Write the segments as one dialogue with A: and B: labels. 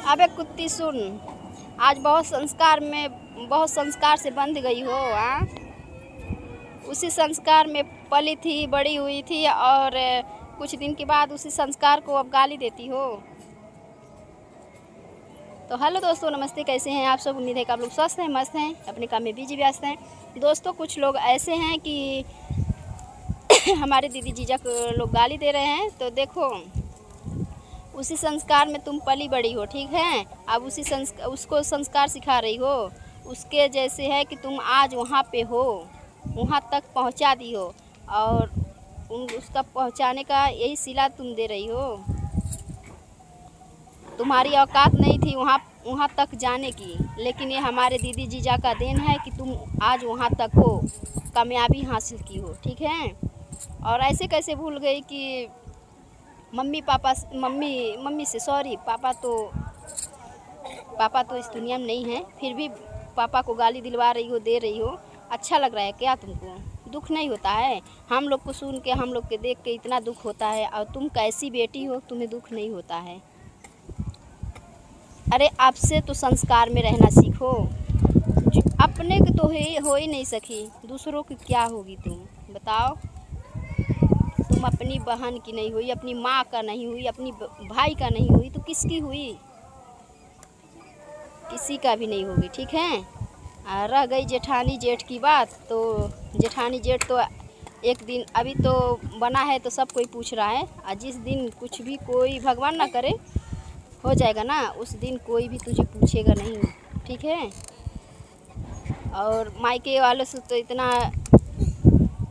A: अबे कुत्ती सुन, आज बहुत संस्कार से बंध गई हो। उसी संस्कार में पली थी, बड़ी हुई थी और कुछ दिन के बाद उसी संस्कार को अब गाली देती हो। तो हेलो दोस्तों, नमस्ते, कैसे हैं आप सब। उम्मीद है कि आप लोग स्वस्थ हैं, मस्त हैं, अपने काम में बिजी व्यस्त हैं। दोस्तों, कुछ लोग ऐसे हैं कि हमारे दीदी जीजा को लोग गाली दे रहे हैं। तो देखो, उसी संस्कार में तुम पली बड़ी हो, ठीक है। अब उसको संस्कार सिखा रही हो। उसके जैसे है कि तुम आज वहाँ पे हो, वहाँ तक पहुँचा दी हो और उसका पहुँचाने का यही सिला तुम दे रही हो। तुम्हारी औकात नहीं थी वहाँ तक जाने की, लेकिन ये हमारे दीदी जीजा का देन है कि तुम आज वहाँ तक हो, कामयाबी हासिल की हो, ठीक है। और ऐसे कैसे भूल गई कि मम्मी से सॉरी, पापा तो इस दुनिया में नहीं है, फिर भी पापा को गाली दिलवा रही हो, दे रही हो। अच्छा लग रहा है क्या तुमको? दुख नहीं होता है? हम लोग को सुन के, हम लोग के देख के इतना दुख होता है, और तुम कैसी बेटी हो, तुम्हें दुख नहीं होता है? अरे आपसे तो संस्कार में रहना सीखो। अपने के तो हो ही नहीं सकी, दूसरों की क्या होगी तुम बताओ। तुम अपनी बहन की नहीं हुई, अपनी माँ का नहीं हुई, अपनी भाई का नहीं हुई, तो किसकी हुई? किसी का भी नहीं होगी, ठीक है। रह गई जेठानी जेठ की बात, तो जेठानी जेठ तो एक दिन अभी तो बना है, तो सब कोई पूछ रहा है। और जिस दिन कुछ भी कोई भगवान ना करे हो जाएगा ना, उस दिन कोई भी तुझे पूछेगा नहीं, ठीक है। और मायके वालों से तो इतना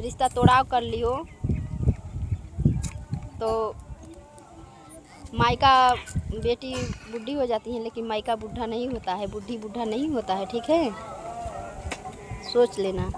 A: रिश्ता तोड़ाव कर लियो, तो मायका बेटी बुढ़ी हो जाती है, लेकिन मायका बूढ़ा नहीं होता है, बुढ़ी बूढ़ा नहीं होता है, ठीक है। सोच लेना।